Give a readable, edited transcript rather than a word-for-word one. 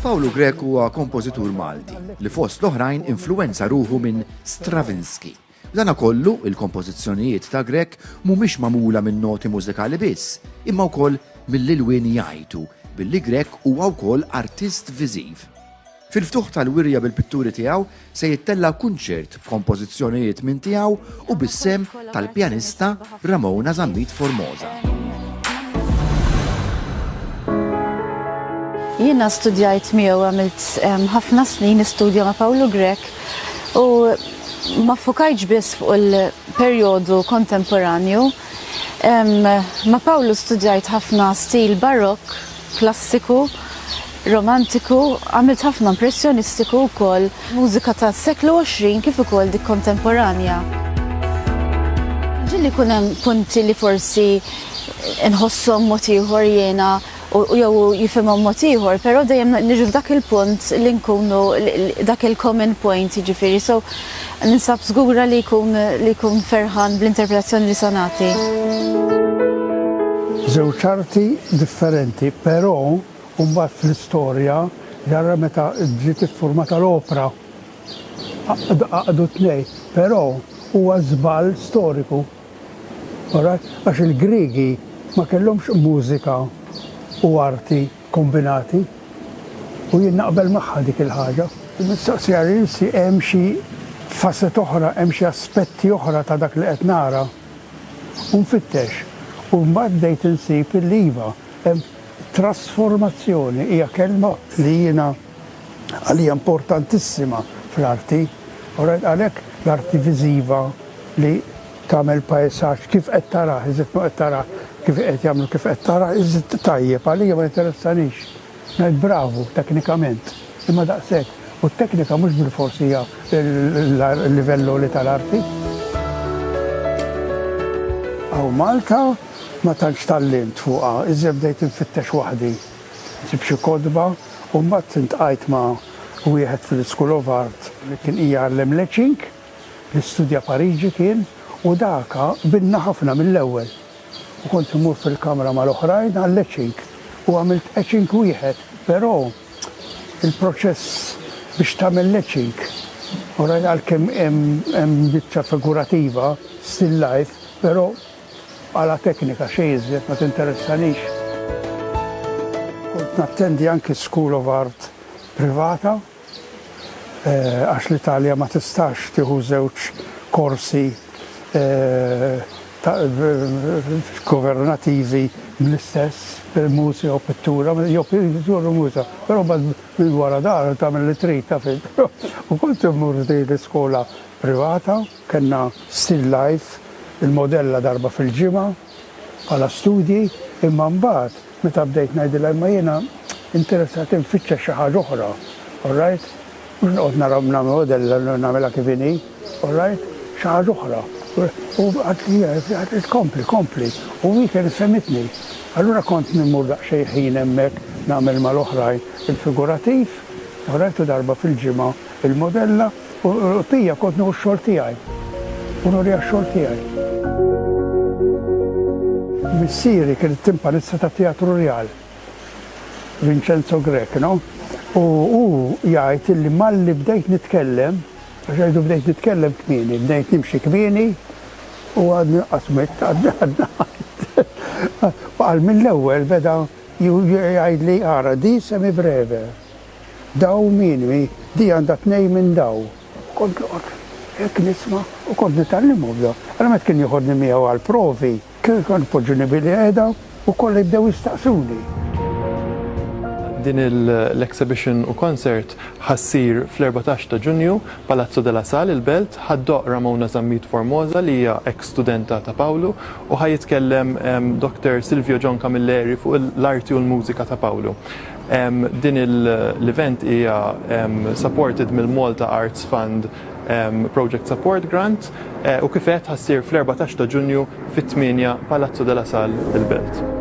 Paolo Grech huwa kompożitur Malti li fost l-oħrajn influwenza ruħu minn Stravinsky. Dana kollu il-kompożizzjonijiet ta' Grech mhumiex magħmula minn noti mużikali biss, imma wkoll mill-ilwien jgħidu billi Grech huwa wkoll artist viżiv. Fil-ftuħ tal-wirja bil-pitturi tiegħu se jittella kunċert b'kompożizzjonijiet minn tiegħu u bis-sem tal-pjanista Ramona Zammit Formosa. Jiena studjajt miegħu għamilt ħafna snin istudja ma' Paolo Grech u ma fokajtx biss fuq il-perjodu kontemporanju. Ma' Paolo studjajt ħafna stil barokk, klassiku, romantiku, għamilt ħafna impressjonistiku wkoll, mużika ta' s-seklu 20 kif ukoll dik kontemporanja. Ġilli kun hemm punti li forsi nħossom mod ieħor jiena u jew jifhimhom mod ieħor, però dejjem niġu f'dak il-punt li nkunu dak il-common point jiġifieri, so ninsab żgura li jkun ferħan bl-interpretazzjoni li se nagħti. Żewġ arti differenti, però mbagħad fl-istorja ġara meta ġiet iffurmata l-opra għaqdu tnejn, però huwa żball storiku. Għax il-Griegi ma kellhomx mużika u arti kombinati u jien naqbel magħha dik il-ħaġa. Mistoqsija rilsi hemm xi faset oħra, hemm xi aspetti oħra ta' dak li qed nara. U nfittex u mbagħad bdejt insib il-liva hemm trasformazzjoni hija kelma li jiena għalija importantissima fl-arti. Għalhekk l-arti viżiva li tagħmel pajsaġġ kif qed tara, iżid ma qed tara kif qed jagħmlu kif qed tara, iżid tajjeb għalija ma jinteressanix. Ngħid bravu teknikament, imma daqshekk. U t-teknika mhux bil-forsi hija l-livell li tal-arti. Aw Malta ma tantx tallimt fuqha, iżda bdejt infittex waħdi. Nsib xi kodba u mbagħad intqajt ma' wieħed fil-School of Art li kien jgħallem Leching, li studja Pariġi kien, u daka binna ħafna mill-ewwel. U kont imur fil-kamra mal-oħrajn għal Leching u għamilt etching wieħed, però il-proċess biex tagħmel Leching għalkemm hemm biċċa figurativa, still life, però għala teknika xejn iżjed ma tinteressanix. Kont nattendi anke School of Art privata għax l-Italja ma tistax tieħu żewġ korsi governativi mill-istess per-mużika u pittura, jew pittura u mużika, però minn wara dar tagħmel li trid taf. U kont immur l-iskola privata, kellna still life, il-modella darba fil-ġimgħa bħala studji, imma mbagħad meta bdejt ngħidilha imma jiena interessat infittxa xi ħaġa oħra, all right? Mhux noqgħod nara modella nagħmilha kif inhi, all right? Xi ħaġa oħra. U għad kompli, u hi kien femitni. Allura kont nimmur daqsxejn ħin hemmhekk nagħmel mal-oħrajn il-figurativ, u darba fil-ġimgħa il-modella, u tija kont nieħu x-xogħol tiegħi. U nurija x-xogħol tiegħi. Missieri kienet timpanista ta' Teatru Real, Vincenzo Grech, no? U jgħid illi malli bdejt nitkellem, għaxajdu bdejt nitkellem kmieni, bdejt nimxi kmieni u għadni qasmet għadna. Għal mill-ewwel beda jgħid li għara di semi breve. Daw minni, di għandha 2 minn daw. Kont hekk nisma' u kont nitallimu bda. Għal met kien jieħodni miegħu għal provi, kien kont poġġuni billi qiegħda u kollha jibdew jistaqsuni. Din l-exhibition u konsert ħassir fl-14 ta' Ġunju Palazzo della Sal il-Belt ħaddoq Ramona Zammit Formosa li hija ex-studenta ta' Paolo u ħajitkellem Dr. Silvio John Camilleri fuq l-arti u l-mużika ta' Paolo. Din l-event hija supported mill-Malta Arts Fund Project Support Grant u kifet ħassir fl-14 ta' Ġunju fit-8 Palazzo della Sal il-Belt.